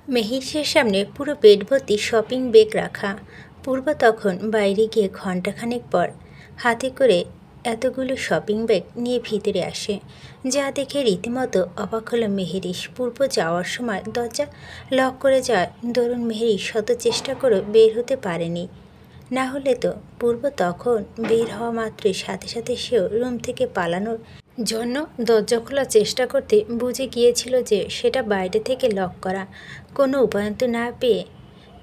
মেহিসের সামনে পুরো বেড ভর্তি শপিং ব্যাগ রাখা। পূর্ব তখন বাইরে গিয়ে ঘণ্টাখানেক পর হাতে করে এতগুলো শপিং ব্যাগ নিয়ে ভিতরে আসে, যা দেখে রীতিমতো অবাক হলো মেহেরিস। পূর্ব যাওয়ার সময় দরজা লক করে যায় দরুন মেহেরিস শত চেষ্টা করেও বের হতে পারেনি। না হলে তো পূর্ব তখন বের হওয়া মাত্রই সাথে সাথে সেও রুম থেকে পালানোর জন্য দরজা খোলার চেষ্টা করতে বুঝে গিয়েছিল যে সেটা বাইরে থেকে লক করা। কোনো উপায়ন্ত না পেয়ে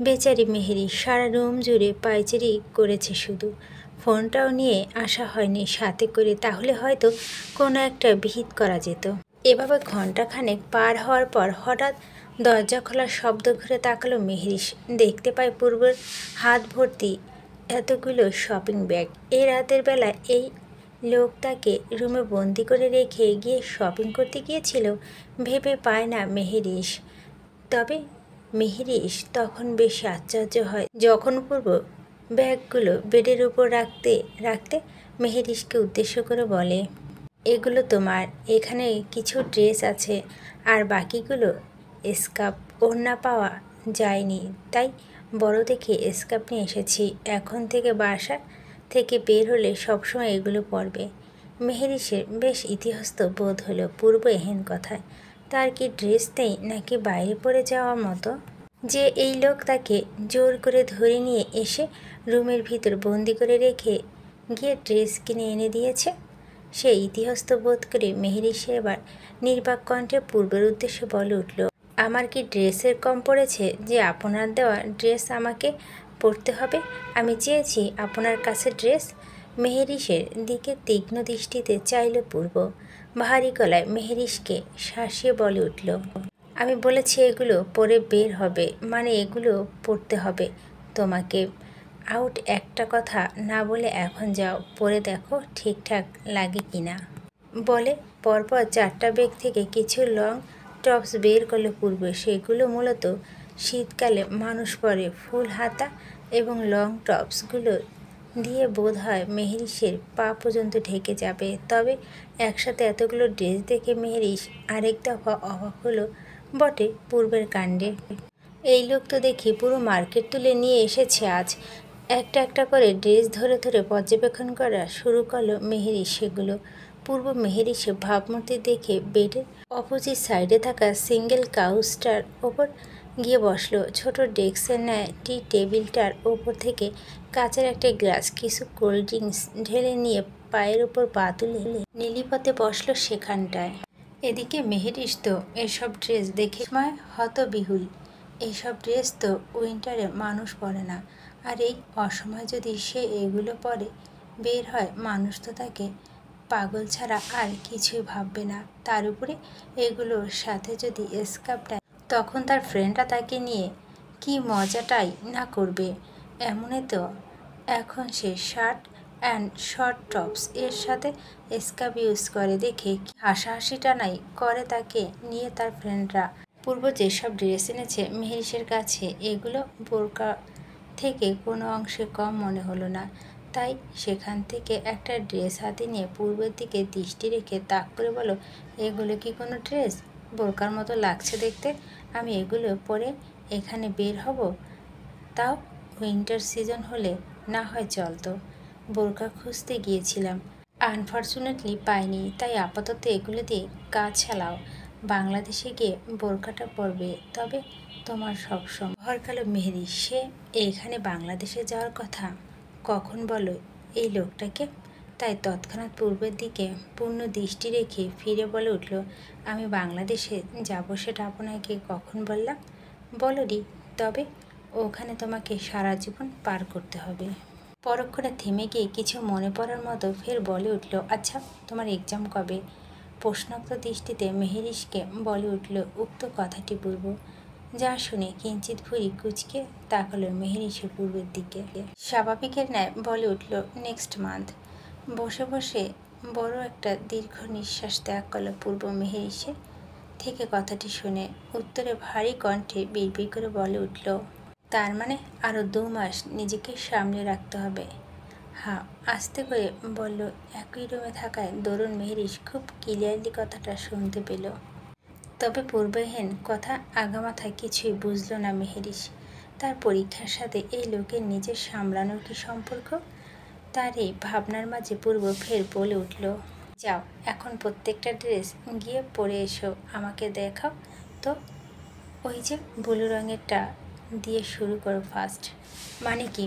বেচারি মেহেরি সারা রুম জুড়ে পায়চারি করেছে, শুধু ফোনটাও নিয়ে আসা হয়নি সাথে করে, তাহলে হয়তো কোনো একটা বিহিত করা যেত। এভাবে ঘণ্টাখানেক পার হওয়ার পর হঠাৎ দরজা খোলার শব্দ ঘুরে তাকালো মেহেরিস। দেখতে পায় পূর্বের হাত ভর্তি এতগুলো শপিং ব্যাগ। এই রাতের বেলা এই লোক তাকে রুমে বন্দি করে রেখে গিয়ে শপিং করতে গিয়েছিল ভেবে পায় না মেহেরিস। তবে মেহেরিস তখন বেশ আশ্চর্য হয় যখন পূর্ব ব্যাগগুলো বেডের উপর রাখতে রাখতে মেহেরিসকে উদ্দেশ্য করে বলে, এগুলো তোমার, এখানে কিছু ড্রেস আছে আর বাকিগুলো স্কার্ফ। ওড়না পাওয়া যায়নি তাই বড় দেখে স্কার্ফ নিয়ে এসেছি। এখন থেকে বাসা থেকে বের হলে সবসময় এগুলো পরবে। মেহেরিসের বেশ ইতস্তত বোধ হলো পূর্ব এহেন কথায়। তার কি ড্রেস নেই নাকি বাইরে পড়ে যাওয়ার মতো যে এই লোক তাকে জোর করে ধরে নিয়ে এসে রুমের ভিতর বন্দি করে রেখে গিয়ে ড্রেস কিনে এনে দিয়েছে। সে ইতস্তত বোধ করে মেহেরিসে এবার নির্বাক কণ্ঠে পূর্বের উদ্দেশ্যে বলে উঠল, আমার কি ড্রেসের কম পড়েছে যে আপনার দেওয়া ড্রেস আমাকে পরতে হবে? আমি চেয়েছি আপনার কাছে ড্রেস। মেহেরিসের দিকে তীক্ষ্ণ দৃষ্টিতে চাইল পূর্ব। ভারী গলায় মেহেরিসকে শাসিয়ে বলে উঠল, আমি বলেছি এগুলো পরে বের হবে, মানে এগুলো পরতে হবে তোমাকে। আউট একটা কথা না বলে এখন যাও, পরে দেখো ঠিকঠাক লাগে কিনা। বলে পরপর 4টা ব্যাগ থেকে কিছু লং টপস বের করলো পূর্ব। সেগুলো মূলত শীতকালে মানুষ পরে, ফুল হাতা এবং লং টপসগুলো দিয়ে বোধ হয় মেহেরিসের পা পর্যন্ত ঢেকে যাবে। তবে একসাথে এতগুলো ড্রেস দেখে মেহেরিস আরেক দফা অবাক হলো বটে পূর্বের কাণ্ডে। এই লোক তো দেখি পুরো মার্কেট তুলে নিয়ে এসেছে আজ। একটা একটা করে ড্রেস ধরে ধরে পর্যবেক্ষণ করা শুরু করলো মেহেরিস সেগুলো। পূর্ব মেহেরিসে ভাবমূর্তি দেখে বেডের অপোজিট সাইডে থাকা সিঙ্গেল কাউচটার ওপর গিয়ে বসলো। ছোট ডেস্কের ন্যায় টি টেবিলটার ওপর থেকে কাচের একটা গ্লাস কিছু কোল্ড ড্রিঙ্কস ঢেলে নিয়ে পায়ের ওপর পা তুলে নীলিপথে বসলো সেখানটায়। এদিকে মেহেরিস তো এসব ড্রেস দেখে হতবিহুল। এইসব ড্রেস তো উইন্টারে মানুষ পরে না, আর এই অসময়ে যদি সে এগুলো পরে বের হয় মানুষ তো তাকে পাগল ছাড়া আর কিছুই ভাববে না। তার উপরে এগুলোর সাথে যদি স্কার্ফ দেয় তখন তার ফ্রেন্ডরা তাকে নিয়ে কি মজাটাই না করবে। এমনই তো এখন সে শার্ট অ্যান্ড শর্ট টপস এর সাথে স্কার্ফ ইউজ করে দেখে হাসাহাসিটা নাই করে তাকে নিয়ে তার ফ্রেন্ডরা। পূর্ব যেসব ড্রেস এনেছে মেহেরিসের কাছে এগুলো বোরকা থেকে কোনো অংশে কম মনে হলো না। তাই সেখান থেকে একটা ড্রেস হাতে নিয়ে পূর্বের দিকে দৃষ্টি রেখে তাক করে বলো, এগুলো কি কোনো ড্রেস? বোরকার মতো লাগছে দেখতে। আমি এগুলো পরে এখানে বের হব, তাও উইন্টার সিজন হলে না হয় চলতো। বোরকা খুঁজতে গিয়েছিলাম, আনফর্চুনেটলি পাইনি, তাই আপাতত এগুলো দিয়ে কাজ চালাও। বাংলাদেশে গিয়ে বোরকাটা পরবে। তবে তোমার সবসময় ভরকালো মেহেরিস, সে এইখানে বাংলাদেশে যাওয়ার কথা কখন বলো এই লোকটাকে? তাই তৎক্ষণাৎ পূর্বের দিকে পূর্ণ দৃষ্টি রেখে ফিরে বলে উঠল, আমি বাংলাদেশে যাব সেটা আপনাকে কখন বললাম? বলরি, তবে ওখানে তোমাকে সারা জীবন পার করতে হবে। পরক্ষণে থেমে গিয়ে কিছু মনে পড়ার মতো ফের বলে উঠল, আচ্ছা তোমার এক্সাম কবে? প্রশ্নোক্ত দৃষ্টিতে মেহেরিসকে বলে উঠল উক্ত কথাটি পূর্ব। যা শুনে কিঞ্চিত ভুঁড়ি কুঁচকে তাকালো মেহেরিসে পূর্বের দিকে। স্বাভাবিকের ন্যায় বলে উঠল, নেক্সট মান্থ। বসে বসে বড় একটা দীর্ঘ নিঃশ্বাস ত্যাগ করল পূর্ব মেহেরিসে থেকে কথাটি শুনে। উত্তরে ভারী কণ্ঠে বিড়বিড় করে বলে উঠল, তার মানে আরও 2 মাস নিজেকে সামলে রাখতে হবে? হ্যাঁ, আস্তে করে বলল। একই রুমে থাকায় দরুন মেহেরিস খুব ক্লিয়ারলি কথাটা শুনতে পেল। তবে পূর্বহীন কথা আগামাথায় কিছুই বুঝল না মেহেরিশ। তার পরীক্ষার সাথে এই লোকের নিজের সামলানোর কি সম্পর্ক? তার এই ভাবনার মাঝে পূর্ব ফের বলে উঠল, যাও এখন প্রত্যেকটা ড্রেস গিয়ে পরে এসো, আমাকে দেখাও তো। ওই যে ব্লু রঙেরটা দিয়ে শুরু করো ফার্স্ট। মানে কি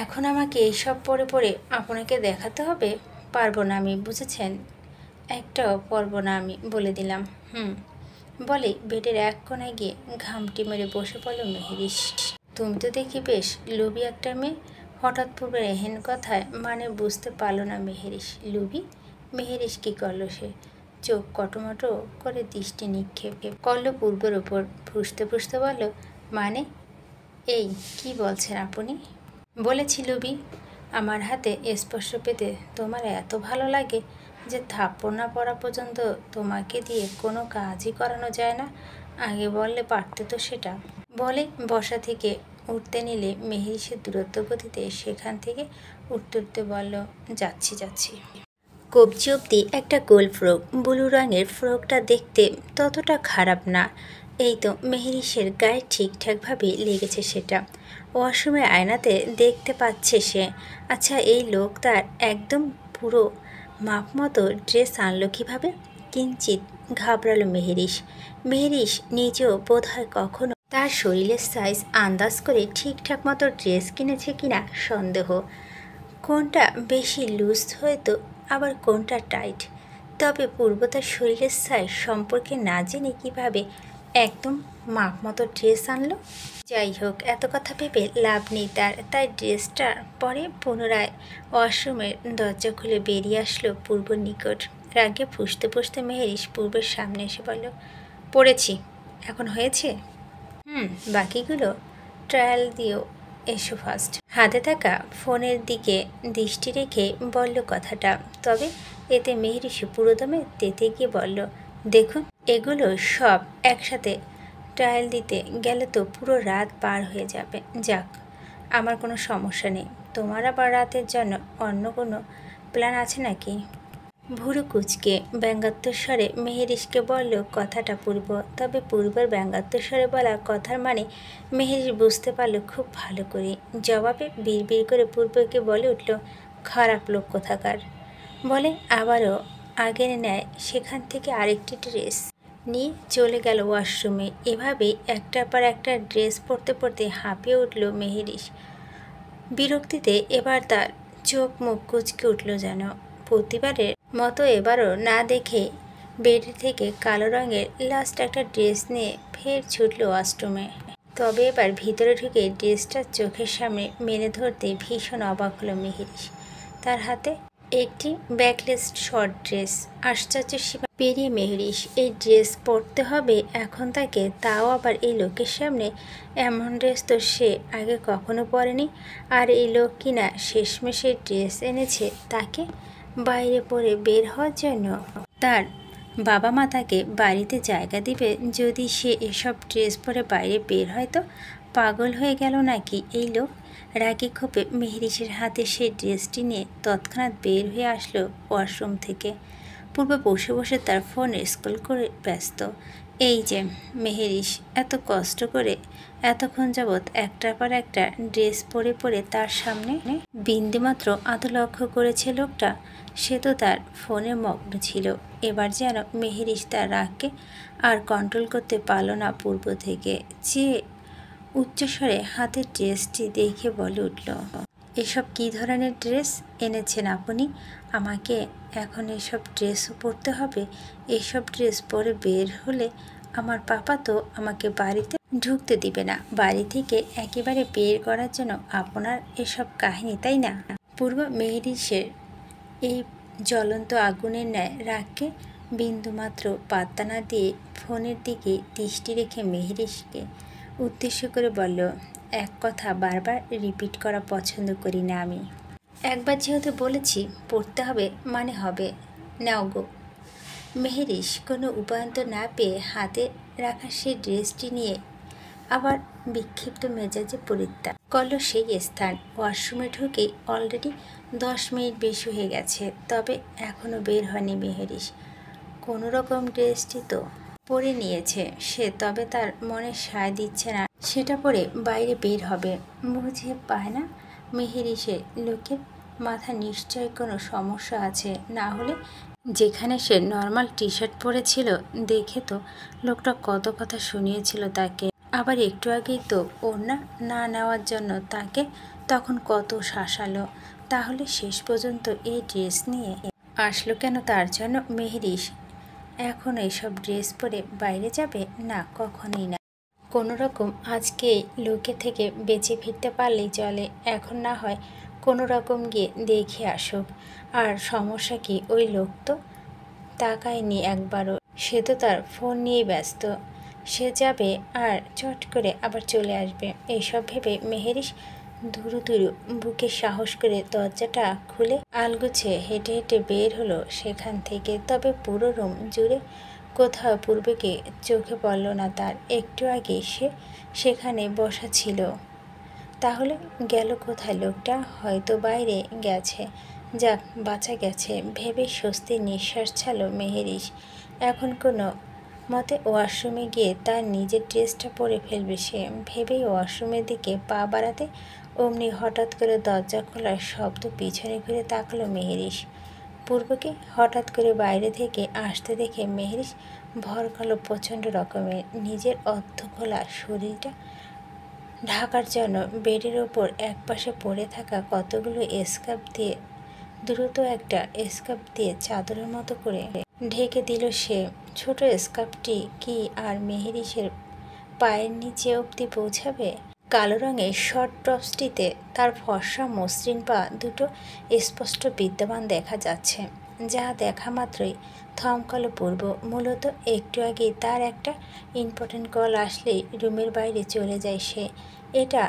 এখন আমাকে এইসব পরে পরে আপনাকে দেখাতে হবে? পারবো না আমি, বুঝেছেন? একটাও পারবো না আমি, বলে দিলাম। বলে বেডের এক কোণায় গিয়ে ঘামটি মেরে বসে পড়ল মেহেরিশ। তুমি তো দেখি বেশ লোভী একটা মেয়ে। হঠাৎ পূর্বের এহেন কথায় মানে বুঝতে পারল না মেহেরিশ। লুবি? মেহেরিশ কি করলো সে? চোখ কটমটো করে দৃষ্টি নিক্ষেপ করলো পূর্বের ওপর। ফুসতে ফুসতে বলল, মানে এই কি বলছেন আপনি? বলেছি লুবি, আমার হাতে স্পর্শ পেতে তোমার এত ভালো লাগে যে থাপ্পড় না পড়া পর্যন্ত তোমাকে দিয়ে কোনো কাজই করানো যায় না। আগে বললে পারতে তো সেটা। বলে বসা থেকে উঠতে নিলে মেহেরিশের দূরত্ব গতিতে সেখান থেকে উঠতে উঠতে বলল, যাচ্ছি যাচ্ছি। কবজি অবধি একটা গোল ফ্রক, ব্লু রঙের ফ্রকটা দেখতে ততটা খারাপ না। এই তো মেহেরিশের গায়ে ঠিকঠাকভাবে লেগেছে সেটা। ওয়াশরুমের আয়নাতে দেখতে পাচ্ছে সে। আচ্ছা এই লোক তার একদম পুরো মাপ মতো ড্রেস আনলো কীভাবে? কিঞ্চিত ঘাবড়ালো মেহেরিশ। মেহেরিশ নিজেও বোধহয় কখনো তার শরীরের সাইজ আন্দাজ করে ঠিকঠাক মতো ড্রেস কিনেছে কিনা সন্দেহ। কোনটা বেশি লুজ হয়তো, আবার কোনটা টাইট। তবে পূর্ব তার শরীরের সাইজ সম্পর্কে না জেনে কীভাবে একদম মাপ মতো ড্রেস আনলো? যাই হোক, এত কথা ভেবে লাভ নেই তার। তাই ড্রেসটার পরে পুনরায় ওয়াশরুমের দরজা খুলে বেরিয়ে আসলো পূর্বর নিকট। রাগে ফুসতে ফুসতে মেহেরিশ পূর্বের সামনে এসে বলল, পড়েছি, এখন হয়েছে? বাকিগুলো ট্রায়াল দিও, এসো ফার্স্ট। হাতে থাকা ফোনের দিকে দৃষ্টি রেখে বলল কথাটা। তবে এতে মেহেরিশ পুরোদমে তেতে গিয়ে বলল, দেখুন এগুলো সব একসাথে ট্রায়াল দিতে গেলে তো পুরো রাত পার হয়ে যাবে। যাক, আমার কোনো সমস্যা নেই। তোমার আবার রাতের জন্য অন্য কোনো প্ল্যান আছে নাকি? ভুরু কুচকে ব্যঙ্গাত্মস্বরে মেহেরিশকে বলল কথাটা পূর্ব। তবে পূর্বের ব্যঙ্গাত্মস্বরে বলা কথার মানে মেহেরিশ বুঝতে পারল খুব ভালো করে। জবাবে বিড়বিড় করে পূর্বকে বলে উঠল, খারাপ লোক কোথাকার। বলে আবারও আগের ন্যায় সেখান থেকে আরেকটি ড্রেস নিয়ে চলে গেল ওয়াশরুমে। এভাবেই একটার পর একটা ড্রেস পরতে পরতে হাঁপিয়ে উঠল মেহেরিশ। বিরক্তিতে এবার তার চোখ মুখ কুচকে উঠল যেন। প্রতিবারের মতো এবারও না দেখে বেড থেকে কালো রঙের লাস্ট একটা ড্রেস নিয়ে ফের ছুটল ওয়াশরুমে। তবে এবার ভিতরে ঢুকে ড্রেসটার চোখের সামনে মেলে ধরতে ভীষণ অবাক হলো মেহেরিশ। তার হাতে একটি ব্যাকলেস শর্ট ড্রেস। আশ্চর্য সীমা পেরিয়ে মেহেরিশ এই ড্রেস পরতে হবে এখন তাকে, তাও আবার এই লোকের সামনে। এমন ড্রেস তো সে আগে কখনো পরেনি। আর এই লোক কিনা শেষমেশ এই ড্রেস এনেছে তাকে বাইরে পরে বের হওয়ার জন্য। তার বাবা মা তাকে বাড়িতে জায়গা দিবে যদি সে এসব ড্রেস পরে বাইরে বের হয়? তো পাগল হয়ে গেল নাকি এই লোক? রাগে ক্ষোভে মেহেরিশের হাতে সেই ড্রেসটি নিয়ে তৎক্ষণাৎ বের হয়ে আসলো ওয়াশরুম থেকে। পূর্বে বসে বসে তার ফোন স্ক্রল করে ব্যস্ত। এই যে মেহেরিশ এত কষ্ট করে এতক্ষণ যাবৎ একটার পর একটা ড্রেস পরে পরে তার সামনে বিন্দুমাত্র আদৌ লক্ষ্য করেছে লোকটা, সে তো তার ফোনে মগ্ন ছিল। এবার যেন মেহেরিশ তার রাগকে আর কন্ট্রোল করতে পারল না। পূর্ব থেকে যে উচ্চস্বরে হাতের ড্রেসটি দেখে বলে উঠল, এসব কী ধরনের ড্রেস এনেছেন আপনি? আমাকে এখন এসব ড্রেসও পরতে হবে? এসব ড্রেস পরে বের হলে আমার পাপা তো আমাকে বাড়িতে ঢুকতে দিবে না। বাড়ি থেকে একেবারে বের করার জন্য আপনার এসব কাহিনী, তাই না? পূর্ব মেহেরিশের এই জ্বলন্ত আগুনের ন্যায় রাগকে বিন্দুমাত্র পাত্তা না দিয়ে ফোনের দিকে দৃষ্টি রেখে মেহেরিশকে উদ্দেশ্য করে বলল, এক কথা বারবার রিপিট করা পছন্দ করি না আমি। একবার যেহেতু বলেছি পড়তে হবে মানে হবে, নাও গো। মেহেরিশ কোনো উপায়ন্তর না পেয়ে হাতে রাখা সেই ড্রেসটি নিয়ে আবার বিক্ষিপ্ত মেজাজে পরিত্যাগ করল সেই স্থান। ওয়াশরুমে ঢুকে অলরেডি 10 মিনিট বেশি হয়ে গেছে। তবে এখনও বের হয়নি মেহেরিশ। কোনো রকম ড্রেসটি তো পরে নিয়েছে সে, তবে তার মনে সায় দিচ্ছে না সেটা পরে বাইরে বের হবে। বুঝে পায় না মেহেরিসে লোকের মাথা নিশ্চয় কোনো সমস্যা আছে, না হলে যেখানে সে নর্মাল টি শার্ট পরেছিল দেখে তো লোকটা কত কথা শুনিয়েছিল তাকে। আবার একটু আগেই তো ওড়না না নেওয়ার জন্য তাকে তখন কত শাসালো। তাহলে শেষ পর্যন্ত এই ড্রেস নিয়ে আসলো কেন তার জন্য মেহেরিস? এখন এইসব ড্রেস পরে বাইরে যাবে না, কখনোই না। কোনো রকম আজকে লোকে থেকে বেঁচে ফিরতে পারলেই চলে। এখন না হয় কোনো রকম গিয়ে দেখে আসুক। আর সমস্যা কি, ওই লোক তো তাকায়নি একবারও, সে তো তার ফোন নিয়েই ব্যস্ত। সে যাবে আর চট করে আবার চলে আসবে, এইসব ভেবে মেহেরিস ধুরু ধুরু বুকে সাহস করে দরজাটা খুলে আলগুছে হেঁটে হেঁটে বের হলো সেখান থেকে। তবে পুরো রুম জুড়ে কোথাও পূর্বেকে চোখে পড়ল না তার। একটু আগে সে সেখানে বসা ছিল, তাহলে গেল কোথায় লোকটা? হয়তো বাইরে গেছে। যাক, বাঁচা গেছে ভেবে স্বস্তির নিঃশ্বাস ছাড়ল মেহেরিস। এখন কোনো মতে ওয়াশরুমে গিয়ে তার নিজের ড্রেসটা পরে ফেলবে সে ভেবেই ওয়াশরুমের দিকে পা বাড়াতে অমনি হঠাৎ করে দরজা খোলার শব্দ। পিছনে ঘুরে তাকালো মেহেরিস। পূর্বকে হঠাৎ করে বাইরে থেকে আসতে দেখে মেহেরিস ভরকালো প্রচণ্ড রকমের। নিজের অর্ধখোলা শরীরটা ঢাকার জন্য বেডের ওপর একপাশে পড়ে থাকা কতগুলো স্কার্ফ দিয়ে দ্রুত একটা স্কার্ফ দিয়ে চাদরের মতো করে ঢেকে দিল সে। ছোট স্কার্ফটি কি আর মেহেরিসের পায়ের নিচে অবধি পৌঁছাবে? কালো রঙের শর্ট টপসটিতে তার ফর্সা মসৃণ পা দুটো স্পষ্ট বিদ্যমান দেখা যাচ্ছে, যা দেখা মাত্রই থমকালো পূর্ব। মূলত একটু আগেই তার একটা ইম্পর্টেন্ট কল আসলেই রুমের বাইরে চলে যায় সে। এটা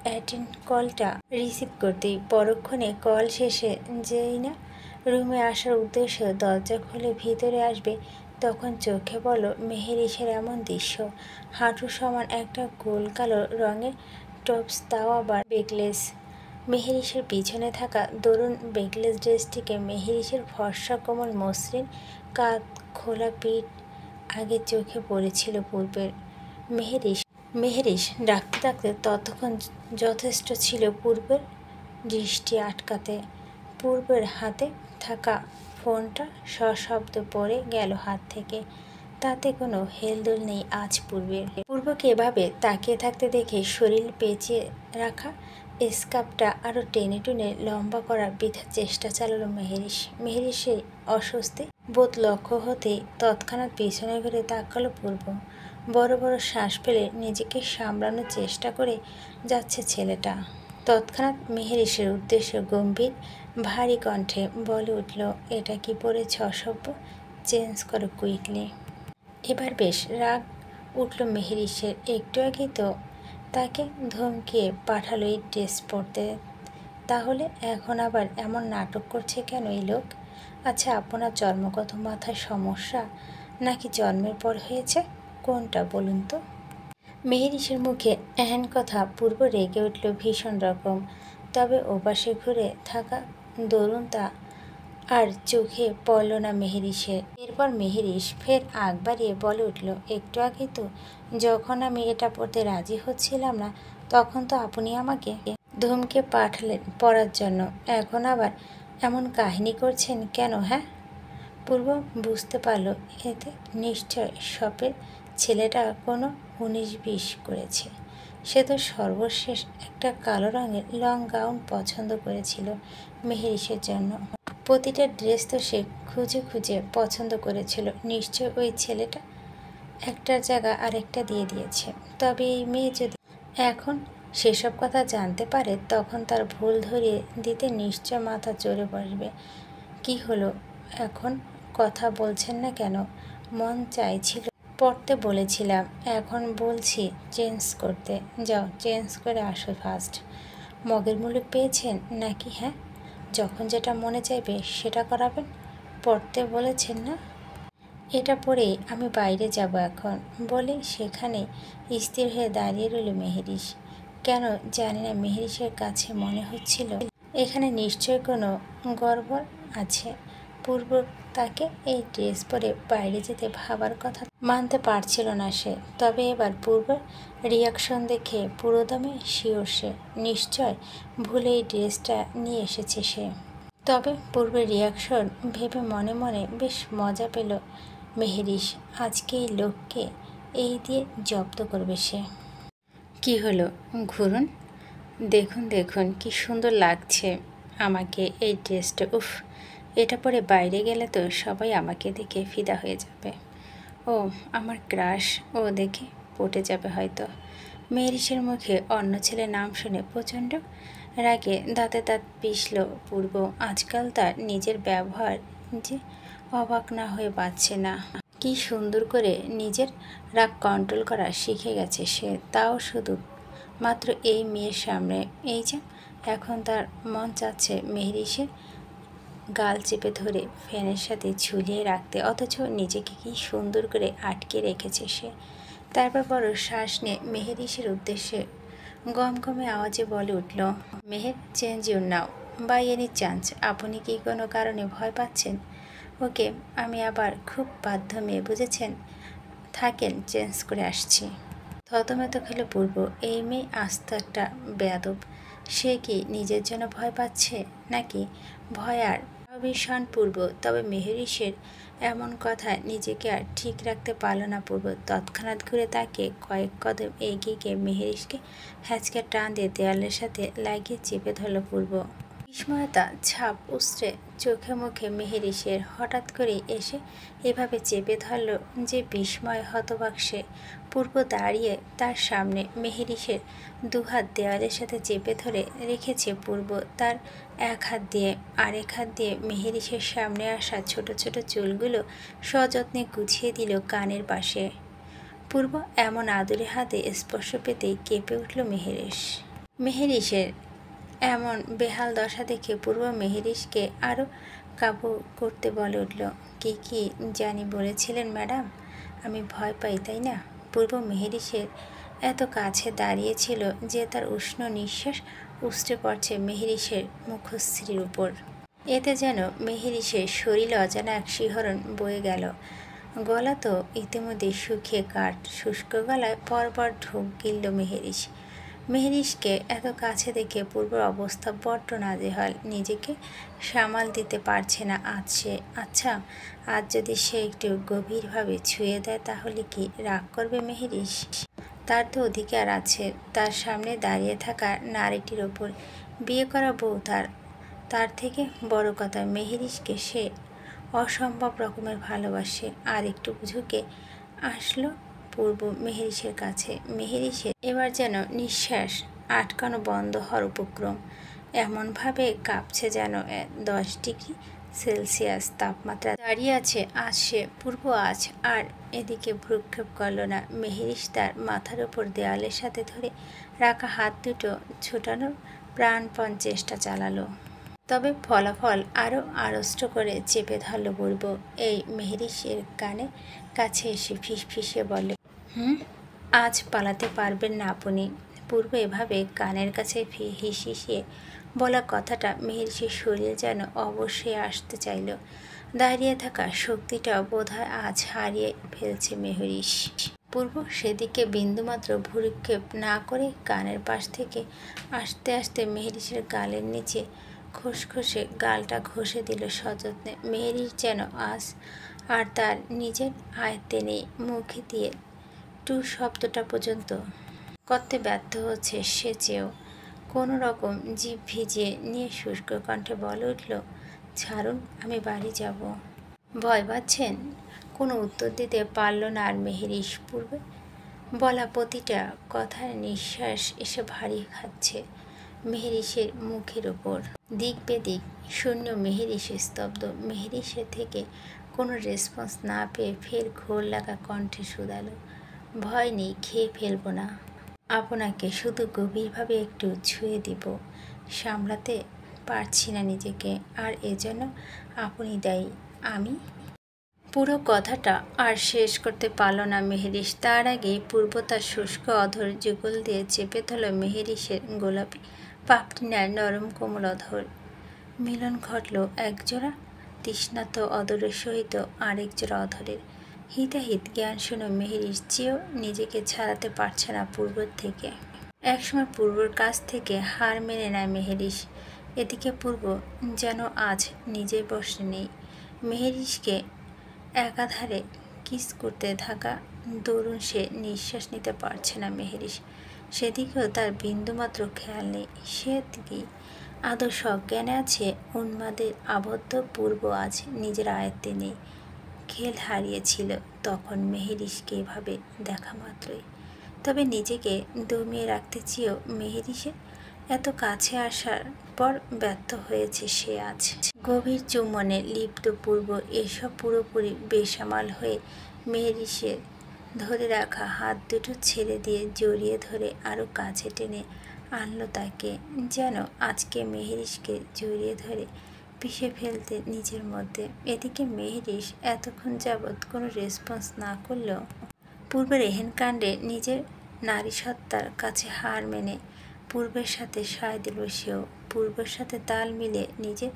অ্যাটেন্ড কলটা রিসিভ করতেই পরক্ষণে কল শেষে যেই না রুমে আসার উদ্দেশ্য দরজা খুলে ভিতরে আসবে, তখন চোখে পড়ল মেহেরিসের এমন দৃশ্য। হাঁটু সমান একটা গোল কালো রঙের টপস, তাও আবার বেকলেস। মেহেরিসের পিছনে থাকা দরুন বেকলেস ড্রেসটিকে মেহেরিসের ফর্সা কোমল মসৃণ কাঁধ, খোলা পিঠ আগে চোখে পড়েছিল পূর্বের। মেহেরিস ডাকতে ডাকতে ততক্ষণ যথেষ্ট ছিল পূর্বের দৃষ্টি আটকাতে। পূর্বের হাতে থাকা ফোনটা সশব্দ পড়ে গেল হাত থেকে। তাতে কোনো হেলদোল নেই আজ পূর্বকে এভাবে তাকিয়ে থাকতে দেখে শরীর পেঁচিয়ে রাখা স্কার্ফটা আরও টেনে টুনে লম্বা করার বৃথা চেষ্টা চালালো মেহেরিসের অস্বস্তি বোধ লক্ষ্য হতেই তৎক্ষণাৎ পিছনে ঘুরে তাকালো পূর্ব। বড় বড় শ্বাস ফেলে নিজেকে সামলানোর চেষ্টা করে যাচ্ছে ছেলেটা। তৎক্ষণাৎ মেহেরিসের উদ্দেশ্য গম্ভীর ভারী কণ্ঠে বলে উঠল, এটা কি পরেছ অসভ্য? চেঞ্জ করো কুইকলি। এবার বেশ রাগ উঠল মেহেরিসের। একটু আগেই তো তাকে ধমকিয়ে পাঠালো এই ড্রেস পরতে, তাহলে এখন আবার এমন নাটক করছে কেন এই লোক? আচ্ছা, আপনার জন্মগত মাথায় সমস্যা নাকি জন্মের পর হয়েছে, কোনটা বলুন তো? মেহেরিসের মুখে এহেন কথা পূর্ব রেগে উঠল ভীষণ রকম। তবে ওপাশে ঘুরে থাকা দরুন তা আর চোখে পড়ল না মেহেরিসের। এরপর মেহেরিস ফের আগ বাড়িয়ে বলে উঠল, একটু আগে তো যখন আমি এটা পড়তে রাজি হচ্ছিলাম না, তখন তো আপনি আমাকে ধমকে পাঠালেন পড়ার জন্য। এখন আবার এমন কাহিনী করছেন কেন? হ্যাঁ? পূর্ব বুঝতে পারল এতে নিশ্চয় শপের ছেলেটা কোনো 19-20 করেছে। সে তো সর্বশেষ একটা কালো রঙের লং গাউন পছন্দ করেছিল মেহেরিসের জন্য। প্রতিটা ড্রেস তো সে খুঁজে খুঁজে পছন্দ করেছিল। নিশ্চয় ওই ছেলেটা একটার জায়গা আরেকটা দিয়ে দিয়েছে। তবে এই মেয়ে যদি এখন সেসব কথা জানতে পারে, তখন তার ভুল ধরিয়ে দিতে নিশ্চয় মাথা চড়ে বসবে। কি হলো, এখন কথা বলছেন না কেন? মন চাইছিল পড়তে বলেছিলাম, এখন বলছি চেঞ্জ করতে। যাও, চেঞ্জ করে আসো ফার্স্ট। মগের মুলুক পেয়েছেন নাকি? হ্যাঁ, যখন যেটা মনে চাইবে সেটা করাবেন। পড়তে বলেছেন না? এটা পরেই আমি বাইরে যাব এখন, বলে সেখানে স্থির হয়ে দাঁড়িয়ে রইল মেহেরিস। কেন জানি না মেহেরিসের কাছে মনে হচ্ছিল এখানে নিশ্চয় কোনো গড়বড় আছে। পূর্ব তাকে এই ড্রেস পরে বাইরে যেতে ভাবার কথা মানতে পারছিল না সে। তবে এবার পূর্বের রিয়াকশন দেখে পুরোদমে শিওর সে, নিশ্চয় ভুলে এই ড্রেসটা নিয়ে এসেছে সে। তবে পূর্বের রিয়াকশন ভেবে মনে মনে বেশ মজা পেল মেহেরিশ। আজকে এই লোককে এই দিয়ে জব্দ করবে সে। কি হলো, ঘুরুন, দেখুন দেখুন কি সুন্দর লাগছে আমাকে এই ড্রেসটা। উফ, এটা পরে বাইরে গেলে তো সবাই আমাকে দেখে ফিদা হয়ে যাবে। ও আমার ক্রাশ, ও দেখে পটে যাবে হয়তো। মেহেরিশের মুখে অন্য ছেলের নাম শুনে প্রচণ্ড রাগে দাঁতে দাঁত পিষল পূর্ব। আজকাল তার নিজের ব্যবহার যে অবাক না হয়ে পাচ্ছে না। কি সুন্দর করে নিজের রাগ কন্ট্রোল করা শিখে গেছে সে, তাও শুধু মাত্র এই মেয়ের সামনে। এই যে এখন তার মন চাচ্ছে মেহেরিশের গাল চেপে ধরে ফ্যানের সাথে ঝুলিয়ে রাখতে, অথচ নিজেকে কি সুন্দর করে আটকে রেখেছে সে। তারপর বড় শ্বাস নিয়ে মেহেরিশের উদ্দেশ্যে গমগমে আওয়াজে বলে উঠল, Meher, change your now by any chance. আপনি কি কোনো কারণে ভয় পাচ্ছেন? ওকে, আমি আবার খুব বাধ্য মেয়ে, বুঝেছেন? থাকেন, চেঞ্জ করে আসছি। থতমত খেলো পূর্ব। এই মেয়ে আস্ত একটা বেয়াদব। সে কি নিজের জন্য ভয় পাচ্ছে নাকি ভয় আর ভীষণ পূর্ব। তবে মেহেরিশের এমন কথায় নিজেকে আর ঠিক রাখতে পারল না পূর্ব। তৎক্ষণাৎ ঘুরে তাকে কয়েক কদম এগিয়ে গিয়ে মেহেরিশকে হ্যাঁচকা টান দিয়ে দেয়ালের সাথে লাগিয়ে চেপে ধরল পূর্ব। বিস্ময়তা ছাপ উস্ত্রে চোখে মুখে মেহেরিশের। হঠাৎ করে এসে এভাবে চেপে ধরল যে বিস্ময় হতবাক সে। পূর্ব দাঁড়িয়ে তার সামনে, মেহেরিশের দুহাত দেওয়ালের সাথে চেপে ধরে রেখেছে পূর্ব। তার এক হাত দিয়ে আরেক হাত দিয়ে মেহেরিশের সামনে আসা ছোট ছোট চুলগুলো সযত্নে গুছিয়ে দিল কানের পাশে। পূর্ব এমন আদুরে হাতে স্পর্শ পেতেই কেঁপে উঠল মেহেরিশের এমন বেহাল দশা দেখে পূর্ব মেহেরিশকে আরও কাবু করতে বলে উঠল, কি কি জানি বলেছিলেন ম্যাডাম, আমি ভয় পাই তাই না? পূর্ব মেহেরিশের এত কাছে দাঁড়িয়েছিল যে তার উষ্ণ নিঃশ্বাস উষ্টে পড়ছে মেহেরিশের মুখশ্রীর উপর। এতে যেন মেহেরিশের শরীরে অজানা এক শিহরণ বয়ে গেল। গলা তো ইতিমধ্যে শুকিয়ে কাঠ, শুষ্ক গলায় পরপর ঢোক গিলল মেহেরিশকে এত কাছে দেখে পূর্বর অবস্থা বড্ড নাজেহাল। নিজেকে সামাল দিতে পারছে না আজ সে। আচ্ছা, আজ যদি সে একটু গভীরভাবে ছুঁয়ে দেয় তাহলে কি রাগ করবে মেহেরিশ? তার তো অধিকার আছে তার সামনে দাঁড়িয়ে থাকা নারীটির ওপর। বিয়ে করা বউ তার থেকে বড় কথা, মেহেরিশকে সে অসম্ভব রকমের ভালোবাসে। আর একটু ঝুঁকে আসলো পূর্ব মেহেরিশের কাছে। মেহেরিশের এবার যেন নিঃশ্বাস আটকানো বন্ধ হওয়ার উপক্রম। এমনভাবে কাঁপছে যেন 10 ডিগ্রি সেলসিয়াস তাপমাত্রা দাঁড়িয়ে আছে আজ সে। পূর্ব আজ আর এদিকে ভ্রুক্ষেপ করল না। মেহেরিশ তার মাথার উপর দেয়ালের সাথে ধরে রাখা হাত দুটো ছোটানোর প্রাণপণ চেষ্টা চালালো। তবে ফলাফল আরও আড়ষ্ট করে চেপে ধরল পূর্ব। এই মেহেরিশের কানের কাছে এসে ফিসফিসিয়ে বলে, আজ পালাতে পারবেন না আপনি। পূর্ব এভাবে কানের কাছে হিসিয়ে বলা কথাটা মেহেরিশের শরীরে যেন অবশ্যই আসতে চাইল। দাঁড়িয়ে থাকা শক্তিটা বোধহয় আজ হারিয়ে ফেলছে মেহেরিশ। পূর্ব সেদিকে বিন্দুমাত্র ভ্রুক্ষেপ না করে কানের পাশ থেকে আস্তে আস্তে মেহেরিশের গালের নিচে খসখসে গালটা ঘষে দিল সযত্নে। মেহেরিশ যেন আজ আর তার নিজের আয়ত্তে নেই। মুখে দিয়ে টু শব্দটা পর্যন্ত করতে ব্যর্থ হচ্ছে সে চেয়েও। কোনো রকম জিভ ভিজিয়ে নিয়ে শুষ্ক কণ্ঠে বলে উঠল, ছাড়ুন, আমি বাড়ি যাব। ভয় পাচ্ছেন? কোনো উত্তর দিতে পারল না আর মেহেরিশ। পূর্বে বলা প্রতিটা কথার নিঃশ্বাস এসে ভারী খাচ্ছে মেহেরিশের মুখের ওপর। দিক বেদিক শূন্য। মেহেরিশ স্তব্ধ। মেহেরিশের থেকে কোনো রেসপন্স না পেয়ে ফের ঘোর লাগা কণ্ঠে শুধালো, ভয় নেই, খেয়ে ফেলবো না আপনাকে, শুধু গভীরভাবে একটু ছুঁয়ে দিব। সামলাতে পারছি না নিজেকে, আর এজন্য আপনি দায়ী। আমি পুরো কথাটা আর শেষ করতে পারল না মেহেরিশ। তার আগেই পূর্ব তার শুষ্ক অধর যুগল দিয়ে চেপে ধরল মেহেরিশের গোলাপি পাপটিনার নরম কোমল অধর। মিলন ঘটল একজোড়া তৃষ্ণাত অদরের সহিত আরেক জোড়া অধরের হিতাহিত জ্ঞান শুনে মেহেরিশ চেয়েও নিজেকে ছাড়াতে পারছে না পূর্বর থেকে। একসময় পূর্বর কাছ থেকে হার মেনে নেয় মেহেরিশ। এদিকে পূর্ব যেন আজ নিজের বশে নেই। মেহেরিশকে একাধারে কিস করতে থাকা দরুন সে নিঃশ্বাস নিতে পারছে না মেহেরিশ। সেদিকেও তার বিন্দুমাত্র খেয়াল নেই। সে কি আদৌ সজ্ঞানে আছে? উন্মাদের আবদ্ধ পূর্ব আজ নিজের আয়ত্তে নেই। খেল হারিয়েছিল তখন মেহেরিশকে এভাবে দেখা মাত্রই। তবে নিজেকে দমিয়ে রাখতে চেয়েও মেহেরিশের এত কাছে আসার পর ব্যর্থ হয়েছে সে আজ। গভীর চুম্বনে লিপ্ত পূর্ব এসব পুরোপুরি বেসামাল হয়ে মেহেরিশের ধরে রাখা হাত দুটো ছেড়ে দিয়ে জড়িয়ে ধরে আরও কাছে টেনে আনলো তাকে, যেন আজকে মেহেরিশকে জড়িয়ে ধরে পিষে ফেলতে নিজের মধ্যে। এদিকে মেহেরিশ এতক্ষণ যাবৎ কোনো রেসপন্স না করলেও পূর্বের এহেন কাণ্ডে নিজের নারীসত্তার কাছে হার মেনে পূর্বের সাথে সায় দিল সেও। পূর্বের সাথে তাল মিলিয়ে নিজে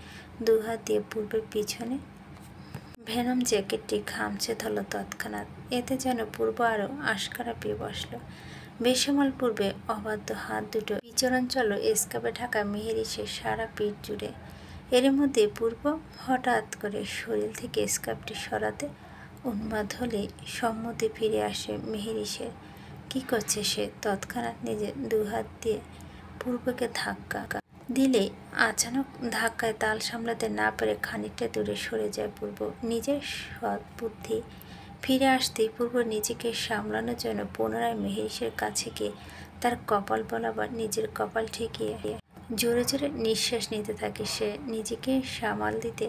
দুহাত দিয়ে পূর্বের পিছনে ভেনম জ্যাকেটটি খামচে ধরল তৎক্ষণাৎ। এতে যেন পূর্ব আরও আশকারা পেয়ে বসল। বেসামাল পূর্বে অবাধ্য হাত দুটো বিচরণ চলো স্কার্ফে ঢাকা মেহেরিশের সারা পিঠ জুড়ে। এর মধ্যে পূর্ব হঠাৎ করে শরীর থেকে স্কার্ফটি সরাতে উন্মাদ হলে সম্মতি ফিরে আসে মেহেরিশের। কি করছে সে? তৎক্ষণাৎ নিজের দুহাত দিয়ে পূর্বকে ধাক্কা দিলে আচানক ধাক্কায় তাল সামলাতে না পেরে খানিকটা দূরে সরে যায় পূর্ব। নিজের সৎ বুদ্ধি ফিরে আসতেই পূর্ব নিজেকে সামলানোর জন্য পুনরায় মেহেরিশের কাছে গিয়ে তার কপাল বরাবর নিজের কপাল ঠেকিয়ে জোরে জোরে নিঃশ্বাস নিতে থাকে সে। নিজেকে সামাল দিতে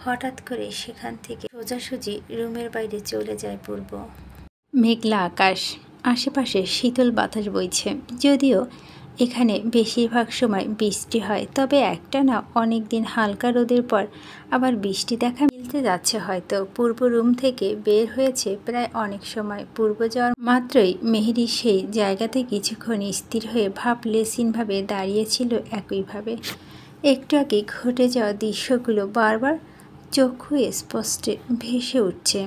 হঠাৎ করে সেখান থেকে সোজাসুজি রুমের বাইরে চলে যায় পূর্ব। মেঘলা আকাশ, আশেপাশে শীতল বাতাস বইছে। যদিও এখানে বেশিরভাগ সময় বৃষ্টি হয়, তবে একটা না অনেক দিন হালকা রোদের পর আবার বৃষ্টি দেখা মিলতে যাচ্ছে হয়তো। পূর্ব রুম থেকে বের হয়েছে প্রায় অনেক সময়। পূর্ব যাওয়ার মাত্রই মেহেরিশ সেই জায়গাতে কিছুক্ষণ স্থির হয়ে ভাবলেশীনভাবে দাঁড়িয়েছিল একইভাবে। একটু আগে ঘটে যাওয়া দৃশ্যগুলো বারবার চক্ষু স্পষ্টে ভেসে উঠছে।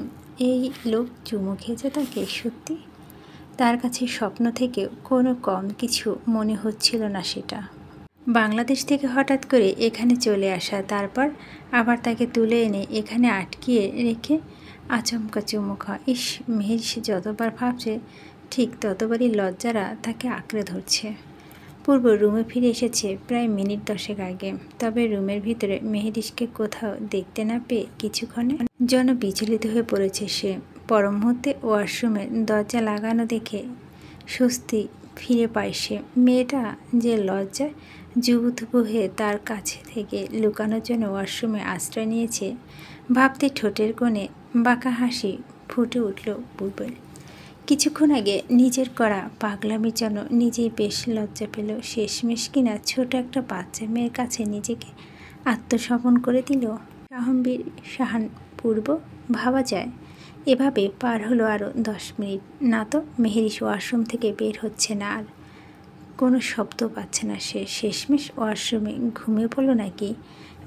এই লোক চুমু খেয়েছে তাকে, সত্যি তার কাছে স্বপ্ন থেকে কোনো কম কিছু মনে হচ্ছিল না সেটা। বাংলাদেশ থেকে হঠাৎ করে এখানে চলে আসা, তারপর আবার তাকে তুলে এনে এখানে আটকিয়ে রেখে আচমকা চুমু খাওয়া। ইস, মেহেরিশ যতবার ভাবছে ঠিক ততবারই লজ্জারা তাকে আঁকড়ে ধরছে। পূর্ব রুমে ফিরে এসেছে প্রায় মিনিট 10 আগে। তবে রুমের ভিতরে মেহেরিশকে কোথাও দেখতে না পেয়ে কিছুক্ষণে যেন বিচলিত হয়ে পড়েছে সে। পর মুহূর্তে ওয়াশরুমের দরজা লাগানো দেখে স্বস্তি ফিরে পায় সে। মেয়েটা যে লজ্জায় জুবুথুবু হয়ে তার কাছে থেকে লুকানোর জন্য ওয়াশরুমে আশ্রয় নিয়েছে ভাবতে ঠোঁটের কোণে বাঁকা হাসি ফুটে উঠল পূর্বের। কিছুক্ষণ আগে নিজের করা পাগলামির জন্য নিজেই বেশ লজ্জা পেল। শেষমেশ কিনা ছোট একটা বাচ্চা মেয়ের কাছে নিজেকে আত্মসমর্পণ করে দিল। সাহম্বীর সাহান পূর্ব, ভাবা যায়। এভাবে পার হলো আরও 10 মিনিট। না তো মেহেরিশ ওয়াশরুম থেকে বের হচ্ছে না, আর কোনো শব্দ পাচ্ছে না সে। শেষমেশ ওয়াশরুমে ঘুমিয়ে পড়ল নাকি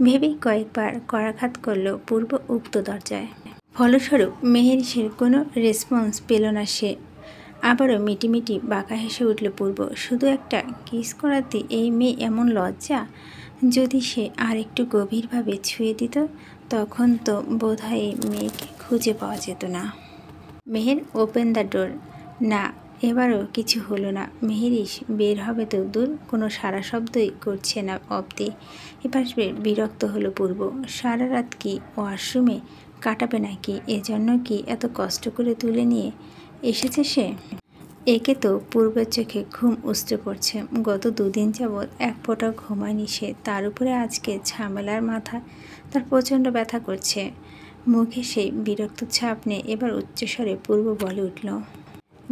ভেবেই কয়েকবার করাঘাত করল পূর্ব উক্ত দরজায়। ফলস্বরূপ মেহেরিশের কোনো রেসপন্স পেল না সে। আবারও মিটিমিটি বাঁকা হেসে উঠল পূর্ব। শুধু একটা কিস করাতে এই মেয়ে এমন লজ্জা! যদি সে আর একটু গভীরভাবে ছুঁয়ে দিত তখন তো বোধহয় এই মেয়েকে খুঁজে পাওয়া যেত না। Meher, open the door. না, এবারও কিছু হলো না। মেহেরিশ বের হবে তো দূর, কোনো সারা শব্দই করছে না অবধি। এবার বিরক্ত হলো পূর্ব। সারা রাত কি ওয়াশরুমে কাটাবে নাকি? এজন্য কি এত কষ্ট করে তুলে নিয়ে এসেছে সে? একে তো পূর্বের চোখে ঘুম উস্টে পড়ছে। গত 2 দিন যাবৎ এক ফোঁটাও ঘুমায়নি সে। তার উপরে আজকে ঝামেলার মাথা তার প্রচণ্ড ব্যথা করছে। মুখে সেই বিরক্ত ছাপ নিয়ে এবার উচ্চস্বরে পূর্ব বলে উঠল,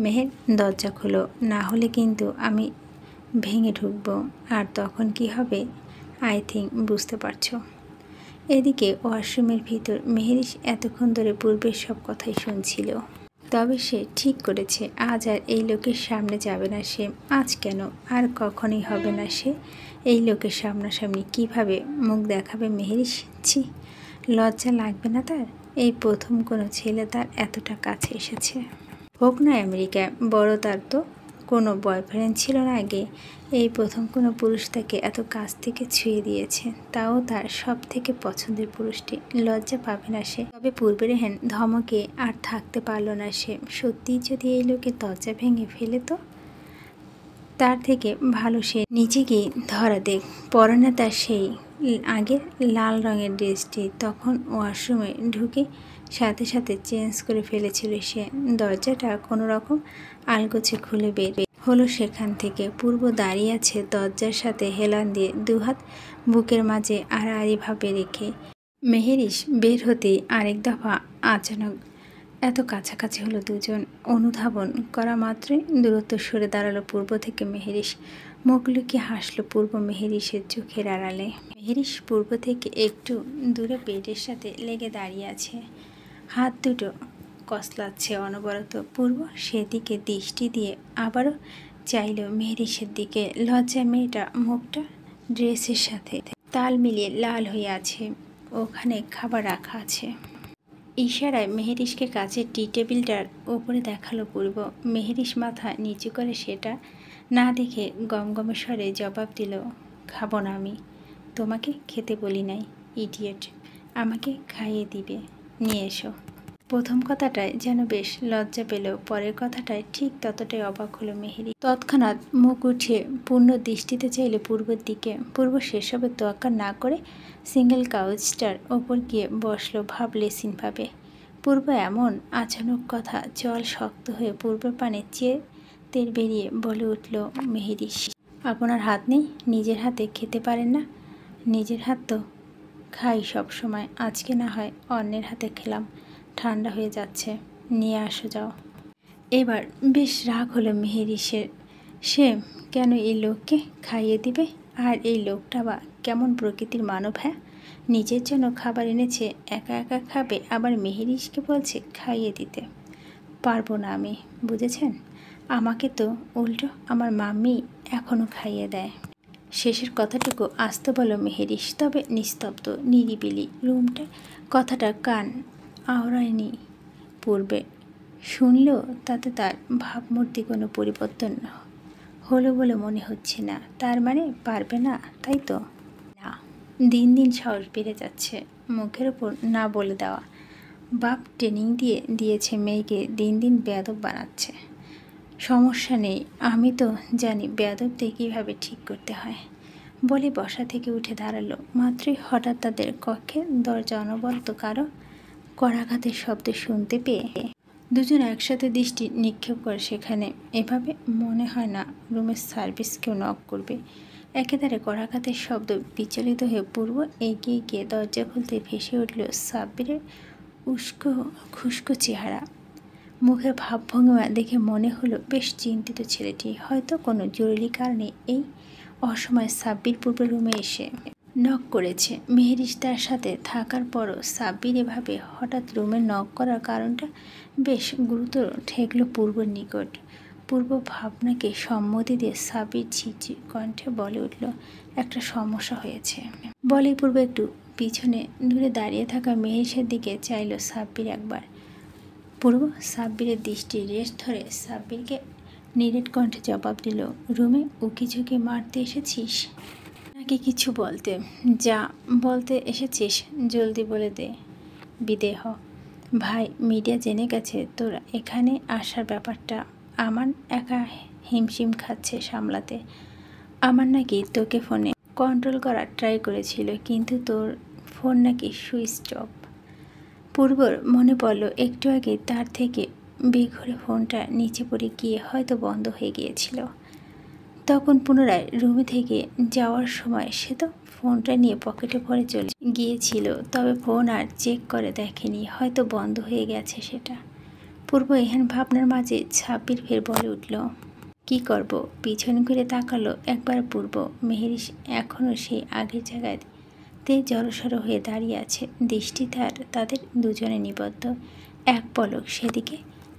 মেহের, দরজা খোলো, না হলে কিন্তু আমি ভেঙে ঢুকবো। আর তখন কি হবে আই থিঙ্ক বুঝতে পারছো। এদিকে ওয়াশরুমের ভিতর মেহেরিশ এতক্ষণ ধরে পূর্বের সব কথাই শুনছিল। তবে সে ঠিক করেছে আজ আর এই লোকের সামনে যাবে না সে। আজ কেন, আর কখনোই হবে না সে এই লোকের সামনাসামনি। কিভাবে মুখ দেখাবে মেহেরিশ? ছি, লজ্জা লাগবে না তার? এই প্রথম কোনো ছেলে তার এতটা কাছে এসেছে। হোক না আমেরিকায়, বড় তার তো কোনো বয়ফ্রেন্ড ছিল না আগে। এই প্রথম কোনো পুরুষ তাকে এত কাছ থেকে ছুঁয়ে দিয়েছে, তাও তার সব থেকে পছন্দের পুরুষটি। লজ্জা পাবে না সে? তবে পূর্বের হেন ধমকে আর থাকতে পারল না সে। সত্যিই যদি এই লোকের দরজা ভেঙে ফেলে তো তার থেকে ভালো সে নিজেকেই ধরা দেখ। পরনে তার সেই আগের লাল রঙের ড্রেসটি। তখন ওয়াশরুমে ঢুকে সাথে সাথে চেঞ্জ করে ফেলেছিল সে। দরজাটা কোনো রকম আলগোছে খুলে বের হলো সেখান থেকে। পূর্ব দাঁড়িয়ে আছে দরজার সাথে হেলান দিয়ে, দুহাত বুকের মাঝে আড়াআড়িভাবে রেখে। মেহেরিশ বের হতেই আরেক দফা আচানক এত কাছাকাছি হলো দুজন। অনুধাবন করা মাত্রই দূরত্ব সরে দাঁড়ালো পূর্ব থেকে মেহেরিশ। মুখ লুকিয়ে হাসলো পূর্ব মেহেরিশের চোখের আড়ালে। মেহেরিশ পূর্ব থেকে একটু দূরে বেডের সাথে লেগে দাঁড়িয়ে আছে, হাত দুটো কসলাচ্ছে অনবরত। পূর্ব সেদিকে দৃষ্টি দিয়ে আবারও চাইল মেহেরিশের দিকে। লজ্জায় মেয়েটা মুখটা ড্রেসের সাথে তাল মিলিয়ে লাল হয়ে আছে। ওখানে খাবার রাখা আছে। ইশারায় মেহেরিশকে কাছে টি টেবিলটার উপরে দেখালো পূর্ব। মেহেরিশ মাথা নিচু করে সেটা না দেখে গমগমে স্বরে জবাব দিল, খাবো না আমি। তোমাকে খেতে বলি নাই, ইডিয়েট। আমাকে খাইয়ে দিবে, নিয়ে এসো। প্রথম কথাটায় যেন বেশ লজ্জা পেল, পরের কথাটায় ঠিক ততটাই অবাক হলো মেহেরি। তৎক্ষণাৎ মুখ উঠিয়ে পূর্ণ দৃষ্টিতে চাইলে পূর্বের দিকে। পূর্ব সেসবের তোয়াক্কা না করে সিঙ্গেল কাউচটার ওপর গিয়ে বসলো ভাবলেশীনভাবে। পূর্ব এমন আচানক কথা জল শক্ত হয়ে পূর্বের পানে চেয়ে তেল বেরিয়ে বলে উঠল মেহেরিশ, আপনার হাত নেই? নিজের হাতে খেতে পারেন না? নিজের হাত তো খাই সব সময়, আজকে না হয় অন্যের হাতে খেলাম। ঠান্ডা হয়ে যাচ্ছে, নিয়ে আসো যাও। এবার বেশ রাগ হলো মেহেরিশের। সে কেন এই লোককে খাইয়ে দিবে? আর এই লোকটা বা কেমন প্রকৃতির মানব? হ্যাঁ, নিজের জন্য খাবার এনেছে, একা একা খাবে, আবার মেহেরিশকে বলছে খাইয়ে দিতে। পারবো না আমি, বুঝেছেন? আমাকে তো উল্টো আমার মাম্মি এখনও খাইয়ে দেয়। শেষের কথাটুকু আসতে বলো মেহেরিশ, তবে নিস্তব্ধ নিরিবিলি রুমটা। কথাটা কান আওড়ায়নি পূর্বে। শুনলেও তাতে তার ভাবমূর্তি কোনো পরিবর্তন হলো বলে মনে হচ্ছে না। তার মানে পারবে না, তাই তো? না, দিন দিন সাহস বেড়ে যাচ্ছে। মুখের ওপর না বলে দেওয়া। বাপ ট্রেনিং দিয়েছে মেয়েকে, দিন দিন বেয়াদব বানাচ্ছে। সমস্যা নেই, আমি তো জানি বেয়াদবদের কীভাবে ঠিক করতে হয়। বলে বসা থেকে উঠে দাঁড়ালো মাত্রই হঠাৎ তাদের কক্ষে দরজা অনবরত কারো করাঘাতের শব্দ শুনতে পেয়ে দুজন একসাথে দৃষ্টি নিক্ষেপ করে সেখানে। এভাবে মনে হয় না রুমের সার্ভিস কেউ নক করবে। একেবারে করাঘাতের শব্দ বিচলিত হয়ে পূর্ব এগিয়ে গিয়ে দরজা খুলতে ভেসে উঠল সাব্বিরের উস্কো খুস্কো চেহারা। মুখের ভাবভঙ্গিমা দেখে মনে হলো বেশ চিন্তিত ছেলেটি। হয়তো কোনো জরুরি কারণে এই অসময়ে সাব্বির পূর্বের রুমে এসে নক করেছে। মেহেরিশ তার সাথে থাকার পরও সাব্বির এভাবে হঠাৎ রুমে নক করার কারণটা বেশ গুরুতর ঠেকল পূর্বর নিকট। পূর্ব ভাবনাকে সম্মতি দিয়ে সাব্বির ঝিঝি কণ্ঠে বলে উঠল, একটা সমস্যা হয়েছে। বলেই পূর্ব একটু পিছনে দূরে দাঁড়িয়ে থাকা মেহেরিশের দিকে চাইল সাব্বির একবার। পূর্ব সাব্বিরের দৃষ্টি রেশ ধরে সাব্বিরকে নিরেট কণ্ঠে জবাব দিল, রুমে উকিঝুঁকি মারতে এসেছিস নাকি কিছু বলতে? যা বলতে এসেছিস জলদি বলে দে, বিদে হ। ভাই, মিডিয়া জেনে গেছে তোর এখানে আসার ব্যাপারটা। আমার একা হিমশিম খাচ্ছে সামলাতে। আমার নাকি তোকে ফোনে কন্ট্রোল করার ট্রাই করেছিল, কিন্তু তোর ফোন নাকি সুইচ অফ। পূর্বর মনে পড়ল একটু আগে তার থেকে বেঘরে ফোনটা নিচে পড়ে গিয়ে হয়তো বন্ধ হয়ে গিয়েছিল। তখন পুনরায় রুমে থেকে যাওয়ার সময় সে তো ফোনটা নিয়ে পকেটে ভরে চলে গিয়েছিল, তবে ফোন আর চেক করে দেখেনি, হয়তো বন্ধ হয়ে গেছে সেটা। পূর্ব এহেন ভাবনার মাঝে সাব্বির ফের বলে উঠল, কি করব? পিছন ঘুরে তাকালো একবার পূর্ব। মেহেরিশ এখনও সেই আগের জায়গায় তে জড়সড় হয়ে দাঁড়িয়ে আছে। দৃষ্টি তাদের দুজনে নিবদ্ধ। এক পলক সেদিকে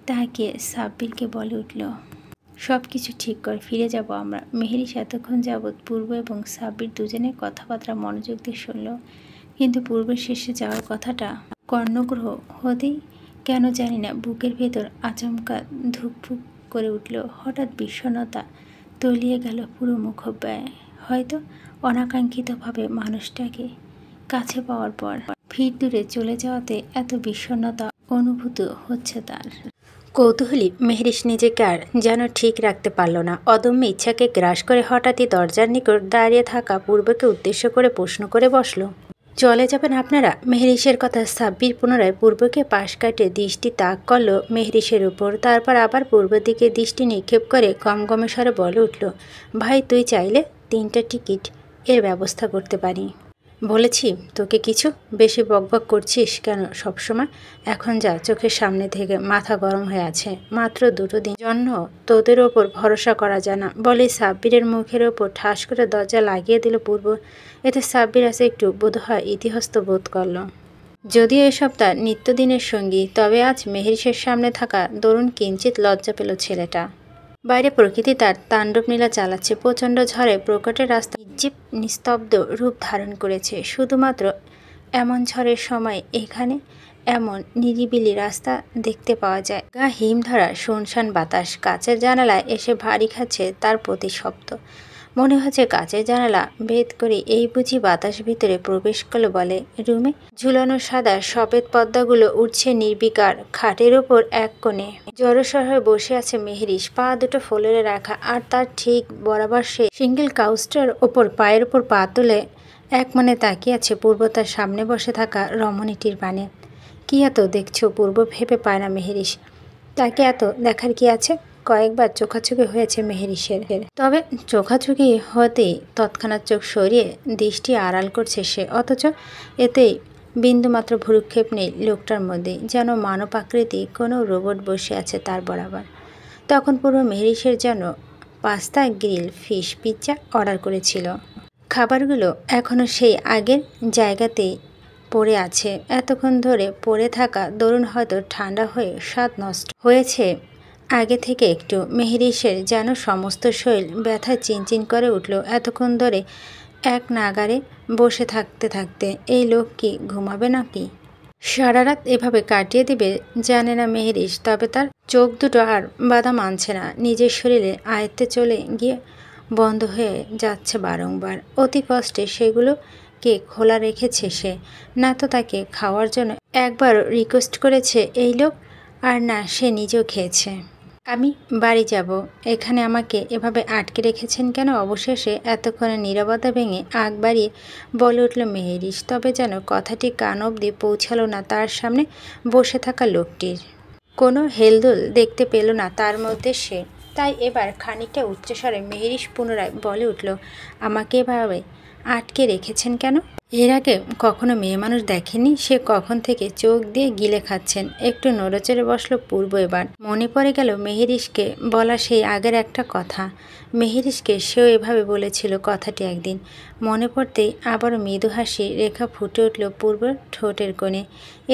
তাকিয়ে সাব্বিরকে বলে উঠল, সব কিছু ঠিক কর, ফিরে যাব আমরা। মেহেরিশ এতক্ষণ যাবৎ পূর্ব এবং সাব্বির দুজনের কথাবার্তা মনোযোগ দিয়ে শুনল, কিন্তু পূর্বের শেষে যাওয়ার কথাটা কর্ণগ্রহ হতেই কেন জানি না বুকের ভেতর আচমকা ধুকপুক করে উঠল। হঠাৎ বিষণ্ণতা তলিয়ে গেল পুরো মুখব্যয়। হয়তো অনাকাঙ্ক্ষিতভাবে মানুষটাকে কাছে পাওয়ার পর ফির দূরে চলে যাওয়াতে এত বিষণ্ণতা অনুভূত হচ্ছে তার। কৌতূহলী মেহরিশ নিজেকে আর যেন ঠিক রাখতে পারল না। অদম্য ইচ্ছাকে গ্রাস করে হঠাৎই দরজার নিকট দাঁড়িয়ে থাকা পূর্বকে উদ্দেশ্য করে প্রশ্ন করে বসল, চলে যাবেন আপনারা? মেহরিশের কথা সাব্বির পুনরায় পূর্বকে পাশ কাটে দৃষ্টি তাক করল মেহরিশের উপর। তারপর আবার পূর্বের দিকে দৃষ্টি নিক্ষেপ করে গমগমে স্বরে বলে উঠল, ভাই তুই চাইলে 3টা টিকিট এর ব্যবস্থা করতে পারি। বলেছি তোকে কিছু? বেশি বকবক করছিস কেন সবসময়? এখন যা, চোখের সামনে থেকে মাথা গরম হয়ে আছে। মাত্র 2টো দিন জন্য তোদের ওপর ভরসা করা যায় না। বলে সাব্বিরের মুখের ওপর ঠাস করে দরজা লাগিয়ে দিল পূর্ব। এতে সাব্বির আছে একটু বোধহয় ইতিহস্ত বোধ করল। যদিও এসব তার নিত্যদিনের সঙ্গী, তবে আজ মেহরিশের সামনে থাকা দরুন কিঞ্চিত লজ্জা পেল ছেলেটা। বাইরে প্রকৃতি তার তাণ্ডব নীলা চালাচ্ছে। প্রচণ্ড ঝড়ে প্রকটের রাস্তা নির্জীব নিস্তব্ধ রূপ ধারণ করেছে। শুধুমাত্র এমন ঝড়ের সময় এখানে এমন নিরিবিলি রাস্তা দেখতে পাওয়া যায়। গা হিম ধরা শুনশান বাতাস কাচের জানালায় এসে ভারী খাচ্ছে তার প্রতিশব্দ। মনে হচ্ছে কাচের জানালা ভেদ করে এই বুঝি বাতাস ভিতরে প্রবেশ করলো বলে। রুমে ঝুলানো সাদা সফেদ পর্দাগুলো উঠছে নির্বিকার। খাটের ওপর এক কোণে জড়সড় হয়ে বসে আছে মেহরিশ, পা দুটো ফোলরে রাখা, আর তার ঠিক বরাবর সে সিঙ্গেল কাউস্টার ওপর পায়ের ওপর পা তুলে এক মনে তাকিয়ে আছে পূর্ব তার সামনে বসে থাকা রমণীটির পানে। কি এত দেখছো পূর্ব ভেবে পায় না মেহরিশ। তাকে এত দেখার কি আছে? কয়েকবার চোখাচোখি হয়েছে মেহরিশের, তবে চোখাচোখি হতেই তৎক্ষণাৎ চোখ সরিয়ে দৃষ্টি আড়াল করছে সে। অথচ এতেই বিন্দুমাত্র ভ্রুক্ষেপ নেই লোকটার মধ্যে, যেন মানব আকৃতি কোনো রোবট বসে আছে তার বরাবর। তখন পূর্ব মেহরিশের যেন pasta, grill, fish, pizza order করেছিল। খাবারগুলো এখনও সেই আগের জায়গাতেই পড়ে আছে। এতক্ষণ ধরে পড়ে থাকা দরুন হয়তো ঠান্ডা হয়ে স্বাদ নষ্ট হয়েছে আগে থেকে একটু। মেহরিশের যেন সমস্ত শরীর ব্যথায় চিনচিন করে উঠল। এতক্ষণ ধরে এক নাগারে বসে থাকতে থাকতে এই লোক কি ঘুমাবে নাকি? সারা রাত এভাবে কাটিয়ে দিবে জানে না মেহরিশ, তবে তার চোখ দুটো আর বাধা মানছে না। নিজের শরীরে আয়ত্তে চলে গিয়ে বন্ধ হয়ে যাচ্ছে বারংবার। অতি কষ্টে সেগুলোকে খোলা রেখেছে সে। না তো তাকে খাওয়ার জন্য একবার রিকোয়েস্ট করেছে এই লোক, আর না সে নিজেও খেয়েছে। আমি বাড়ি যাব, এখানে আমাকে এভাবে আটকে রেখেছেন কেন? অবশেষে এতক্ষণে নীরবতা ভেঙে আগ বাড়িয়ে বলে উঠল মেহরিশ, তবে যেন কথাটি কান অবধি পৌঁছালো না তার সামনে বসে থাকা লোকটির। কোনো হেলদোল দেখতে পেল না তার মধ্যে সে। তাই এবার খানিকটা উচ্চস্বরে মেহরিশ পুনরায় বলে উঠল, আমাকে এভাবে আটকে রেখেছেন কেন? এর আগে কখনো মেয়ে মানুষ দেখেনি। সে কখন থেকে চোখ দিয়ে গিলে খাচ্ছেন। একটু নড়েচড়ে বসলো পূর্ব। এবার মনে পড়ে গেল মেহরিশকে বলা সেই আগের একটা কথা। মেহরিশকে সেও এভাবে বলেছিল কথাটি একদিন। মনে পড়তেই আবারও মৃদু হাসি রেখা ফুটে উঠল পূর্বের ঠোঁটের কোণে।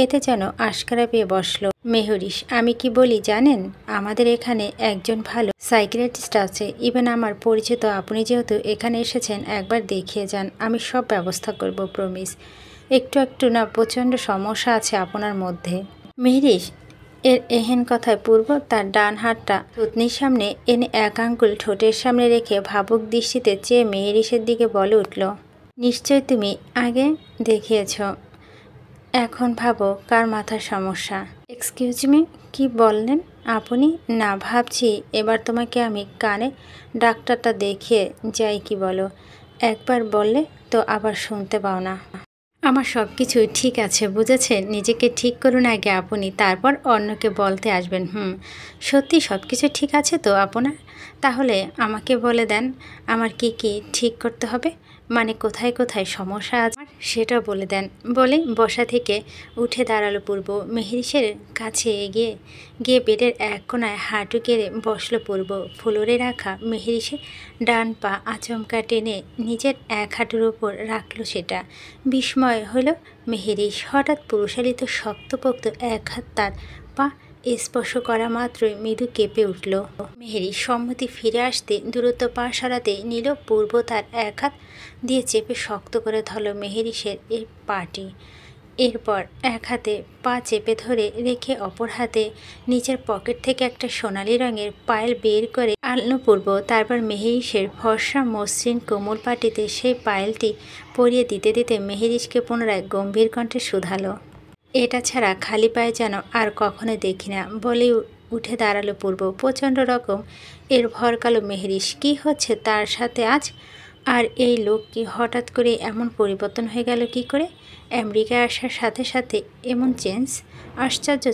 এতে যেন আশকারা পেয়ে বসলো মেহরিশ। আমি কি বলি জানেন, আমাদের এখানে একজন ভালো সাইকিয়াট্রিস্ট আছে। ইভেন আমার পরিচিত। আপনি যেহেতু এখানে এসেছেন একবার দেখিয়ে যান, আমি সব ব্যবস্থা করব, প্রমিস। একটু না প্রচণ্ড সমস্যা আছে আপনার মধ্যে। মেহরিশ এর এহেন কথায় পূর্ব তার ডান হাতটা থুতনির সামনে এনে এক আঙ্গুল ঠোঁটের সামনে রেখে ভাবুক দৃষ্টিতে চেয়ে মেহরিশের দিকে বলে উঠল, নিশ্চয় তুমি আগে দেখিয়েছ, এখন ভাবো কার মাথার সমস্যা। এক্সকিউজ মি, কি বললেন আপনি? না, ভাবছি এবার তোমাকে আমি কানে ডাক্তারটা দেখিয়ে যাই, কি বলো? একবার বললে তো আবার শুনতে পাও না। আমার সব কিছু ঠিক আছে, বুঝেছেন? নিজেকে ঠিক করুন আগে আপনি, তারপর অন্যকে বলতে আসবেন। সত্যি সব কিছু ঠিক আছে তো আপনার? তাহলে আমাকে বলে দেন আমার কি কি ঠিক করতে হবে, মানে কোথায় কোথায় সমস্যা আছে সেটা বলে দেন। বলে বসা থেকে উঠে দাঁড়ালো পূর্ব। মেহরিশের কাছে এগিয়ে গিয়ে বেডের এক কোণায় হাঁটু গেড়ে বসলো পূর্ব। ফ্লোরে রাখা মেহরিশের ডান পা আচমকা টেনে নিজের এক হাঁটুর ওপর রাখলো সেটা। বিস্ময় হলো মেহরিশ। হঠাৎ পুরুষালিত শক্তপোক্ত এক হাত তার পা স্পর্শ করা মাত্রই মৃদু কেঁপে উঠল। মেহেরি সম্মতি ফিরে আসতে দ্রুত পা সরাতে নিল পূর্ব তার এক হাত দিয়ে চেপে শক্ত করে ধরল মেহেরিসের এই পাটি। এরপর এক হাতে পা চেপে ধরে রেখে অপর হাতে নিচের পকেট থেকে একটা সোনালি রঙের পায়েল বের করে আনল পূর্ব। তারপর মেহেরিসের ফর্সা মসৃণ কোমল পাটিতে সেই পায়েলটি পরিয়ে দিতে দিতে মেহেরিসকে পুনরায় গম্ভীর কণ্ঠে শুধালো, এটা ছাড়া খালি পায়ে যেন আর কখনো দেখি না বলেই উঠে দাঁড়ালো পূর্ব। প্রচণ্ড রকম এর ভরকালো মেহেরিস। কি হচ্ছে তার সাথে আজ? আর এই লোক কি হঠাৎ করে এমন পরিবর্তন হয়ে গেল কি করে? আমেরিকায় আসার সাথে সাথে এমন চেঞ্জ? আশ্চর্য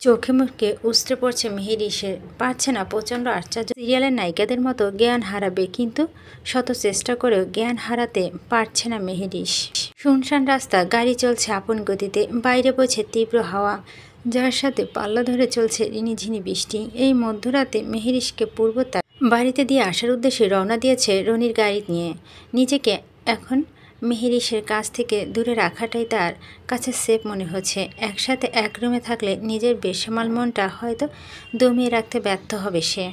চোখে মুখে উস্ত্রে পড়ছে মেহেরিসের। পারছে না, প্রচণ্ড আশ্চর্য। সিরিয়ালের নায়িকাদের মতো জ্ঞান হারাবে, কিন্তু শত চেষ্টা করেও জ্ঞান হারাতে পারছে না মেহেরিস। শুনশান রাস্তা, গাড়ি চলছে আপন গতিতে। বাইরে বইছে তীব্র হাওয়া, যার সাথে পাল্লা ধরে চলছে রিনিঝিনি বৃষ্টি। এই মধ্যরাতে মেহেরিসকে পূর্ব তার বাড়িতে দিয়ে আসার উদ্দেশ্যে রওনা দিয়েছে রনির গাড়ি নিয়ে। নিজেকে এখন মেহেরিসের কাছ থেকে দূরে রাখাটাই তার কাছে সেফ মনে হচ্ছে। একসাথে এক রুমে থাকলে নিজের বেসামাল মনটা হয়তো দমিয়ে রাখতে ব্যর্থ হবে সে।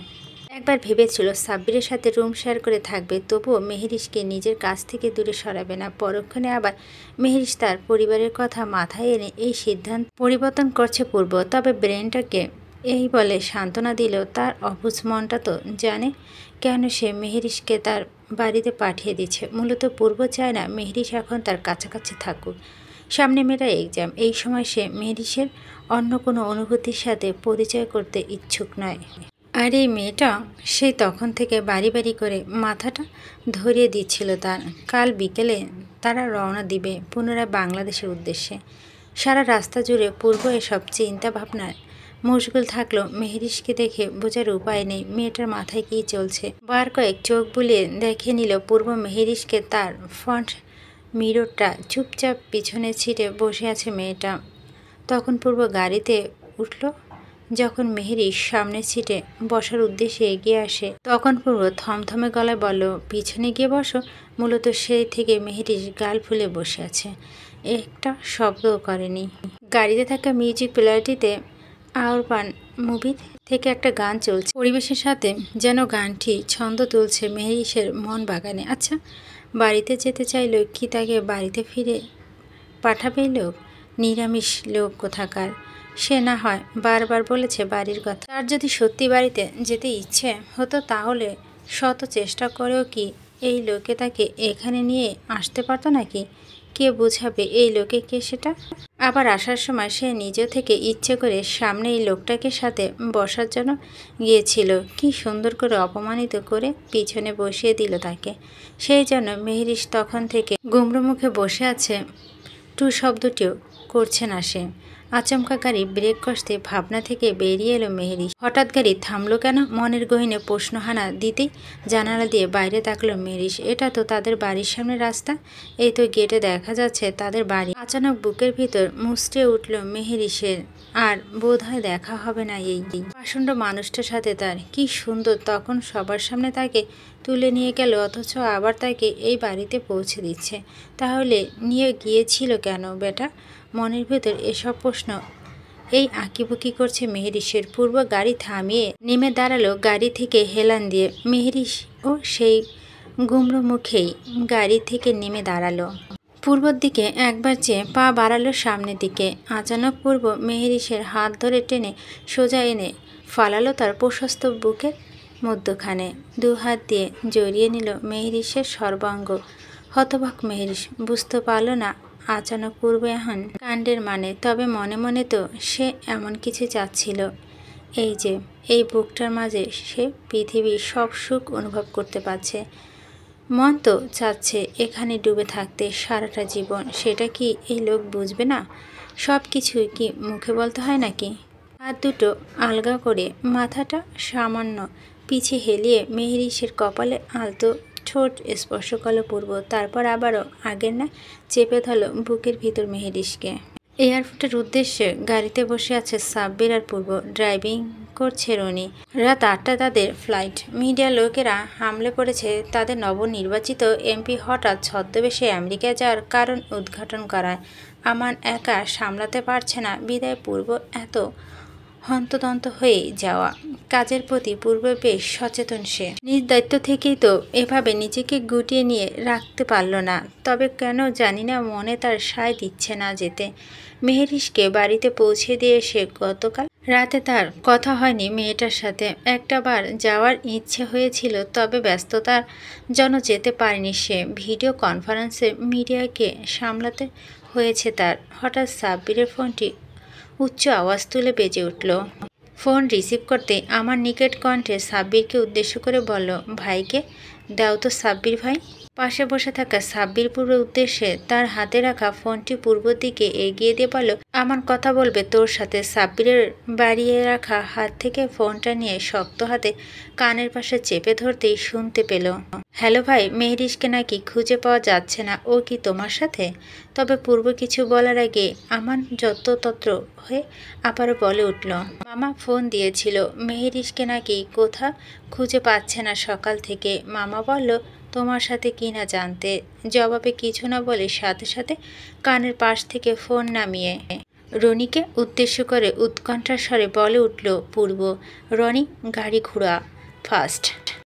একবার ভেবেছিল সাব্বিরের সাথে রুম শেয়ার করে থাকবে, তবুও মেহেরিসকে নিজের কাছ থেকে দূরে সরাবে না। পরক্ষণে আবার মেহেরিস তার পরিবারের কথা মাথায় এনে এই সিদ্ধান্ত পরিবর্তন করছে পূর্ব। তবে ব্রেনটাকে এই বলে সান্ত্বনা দিলেও তার অবুঝ মনটা তো জানে কেন সে মেহেরিসকে তার বাড়িতে পাঠিয়ে দিচ্ছে। মূলত পূর্ব চায় না মেহেরিস এখন তার কাছাকাছি থাকুক। সামনে মেয়েটা এক্সাম, এই সময় সে মেহেরিসের অন্য কোনো অনুভূতির সাথে পরিচয় করতে ইচ্ছুক নয়। আর এই মেয়েটা সেই তখন থেকে বাড়ি বাড়ি করে মাথাটা ধরিয়ে দিচ্ছিল তার। কাল বিকেলে তারা রওনা দিবে পুনরায় বাংলাদেশের উদ্দেশ্যে। সারা রাস্তা জুড়ে পূর্ব এসব চিন্তা ভাবনায় মশগুল থাকলো। মেহেরিসকে দেখে বোঝার উপায় নেই মেয়েটার মাথায় কী চলছে। বার কয়েক চোখ বুলিয়ে দেখে নিল পূর্ব মেহেরিসকে। তার ফ্রন্ট মিররটা চুপচাপ পিছনে ছিটে বসে আছে মেয়েটা। তখন পূর্ব গাড়িতে উঠল। যখন মেহেরিস সামনের সিটে বসার উদ্দেশ্যে এগিয়ে আসে, তখন পূর্ব থমথমে গলায় বলল, পিছনে গিয়ে বসো। মূলত সেই থেকে মেহেরিস গাল ফুলে বসে আছে, একটা শব্দও করেনি। গাড়িতে থাকা মিউজিক প্লেয়ারটিতে আরবান মুভি থেকে একটা গান চলছে। পরিবেশের সাথে যেন গানটি ছন্দ তুলছে মেহেরিসের মন বাগানে। আচ্ছা, বাড়িতে যেতে চাইল কি তাকে বাড়িতে ফিরে পাঠাবে লোক? নিরামিষ লোক কোথাকার। সে না হয় বারবার বলেছে বাড়ির কথা। তার যদি সত্যি বাড়িতে যেতে ইচ্ছে হতো তাহলে শত চেষ্টা করেও কি এই লোকে তাকে এখানে নিয়ে আসতে পারতো নাকি? কে বোঝাবে এই লোকে কে সেটা? আবার আসার সময় সে নিজে থেকে ইচ্ছে করে সামনে এই লোকটাকে সাথে বসার জন্য গিয়েছিল। কি সুন্দর করে অপমানিত করে পিছনে বসিয়ে দিল তাকে। সেই জন্য মেহেরিস তখন থেকে গুমড়ো মুখে বসে আছে, টু শব্দটিও করছে না সে। আচমকা গাড়ি ব্রেক কষতে ভাবনা থেকে বেরিয়ে এলো মেহেরিস। হঠাৎ গাড়ি থামলো কেন? মনের গহীনে প্রশ্নহানা দিতেই জানালা দিয়ে বাইরে তাকলো মেহেরিস। এটা তো তাদের বাড়ির সামনে রাস্তা, এই তো গেটে দেখা যাচ্ছে তাদের বাড়ি। আচানক বুকের ভিতর মুচড়ে উঠল মেহেরিসের। আর বোধহয় দেখা হবে না এই প্রচণ্ড মানুষটার সাথে তার। কি সুন্দর তখন সবার সামনে তাকে তুলে নিয়ে গেল, অথচ আবার তাকে এই বাড়িতে পৌঁছে দিচ্ছে। তাহলে নিয়ে গিয়েছিল কেন বেটা? মনের ভেতর এসব প্রশ্ন এই আঁকিবুকি করছে মেহেরিসের। পূর্ব গাড়ি থামিয়ে নেমে দাঁড়ালো গাড়ি থেকে হেলান দিয়ে। মেহেরিস ও সেই গুমড়ো মুখেই গাড়ি থেকে নেমে দাঁড়ালো। পূর্বর দিকে একবার চেয়ে পা বাড়ালো সামনের দিকে। আচানক পূর্ব মেহেরিসের হাত ধরে টেনে সোজা এনে ফালালো তার প্রশস্ত বুকের মধ্যখানে। দু হাত দিয়ে জড়িয়ে নিল মেহেরিসের সর্বাঙ্গ। হতবাক মেহেরিস বুঝতে পারল না আচানক পূর্ব এখন কাণ্ডের মানে। তবে মনে মনে তো সে এমন কিছু চাচ্ছিল, এই যে এই বুকটার মাঝে সে পৃথিবীর সব সুখ অনুভব করতে পারছে। মন তো চাচ্ছে এখানে ডুবে থাকতে সারাটা জীবন। সেটা কি এই লোক বুঝবে না? সব কিছুই কি মুখে বলতে হয় নাকি? হাত দুটো আলগা করে মাথাটা সামান্য পিছে হেলিয়ে মেহেরিসের কপালে আলতো ঠোঁট স্পর্শ করল পূর্ব। তারপর আবারও আগের না চেপে ধরল বুকের ভিতর মেহেরিসকে। এয়ারপোর্টের উদ্দেশ্যে গাড়িতে বসে আছে সাব্বির আর পূর্ব। ড্রাইভিং করছে রনি। রাত 8টা তাদের ফ্লাইট। মিডিয়ার লোকেরা হামলে পড়েছে তাদের নবনির্বাচিত এমপি হঠাৎ ছদ্মবেশে আমেরিকায় যাওয়ার কারণ উদ্ঘাটন করায়। আমান একা সামলাতে পারছে না বিদায় পূর্ব এত হন্তদন্ত হয়ে যাওয়া। কাজের প্রতি পূর্বে বেশ সচেতন সে। নিজ দায়িত্ব থেকেই তো এভাবে নিজেকে গুটিয়ে নিয়ে রাখতে পারল না। তবে কেন জানি না মনে তার সায় দিচ্ছে না যেতে। মেহেরিশকে বাড়িতে পৌঁছে দিয়ে এসে গতকাল রাতে তার কথা হয়নি মেয়েটার সাথে। একটা বার যাওয়ার ইচ্ছে হয়েছিল, তবে ব্যস্ততার জন্য যেতে পারেনি সে। ভিডিও কনফারেন্সে মিডিয়াকে সামলাতে হয়েছে তার। হঠাৎ সাব্বিরের ফোনটি উচ্চ আওয়াজ তুলে বেজে উঠল। ফোন রিসিভ করতে আমার নিকট কণ্ঠে সাব্বিরকে উদ্দেশ্য করে বলল, ভাইকে দাও তো সাব্বির ভাই। পাশে বসে থাকা সাব্বির পূর্ব উদ্দেশ্যে তার হাতে রাখা ফোনটি পূর্ব দিকে এগিয়ে দিয়ে বলল, আমার কথা বলবে তোর সাথে। সাব্বিরের বাড়িয়ে রাখা হাত থেকে ফোনটা নিয়ে শক্ত হাতে কানের পাশে চেপে ধরতেই শুনতে পেল, হ্যালো ভাই, মেহেরিশকে নাকি খুঁজে পাওয়া যাচ্ছে না, ও কি তোমার সাথে? তবে পূর্ব কিছু বলার আগে আমান যত্রতত্র হয়ে আবারও বলে উঠল, মামা ফোন দিয়েছিল, মেহেরিশকে নাকি কোথা খুঁজে পাচ্ছে না সকাল থেকে। মামা বলল তোমার সাথে কি না জানতে। জবাবে কিছু না বলে সাথে সাথে কানের পাশ থেকে ফোন নামিয়ে রনিকে উদ্দেশ্য করে উৎকণ্ঠার স্বরে বলে উঠল পূর্ব, রনি গাড়ি ঘোড়া ফাস্ট।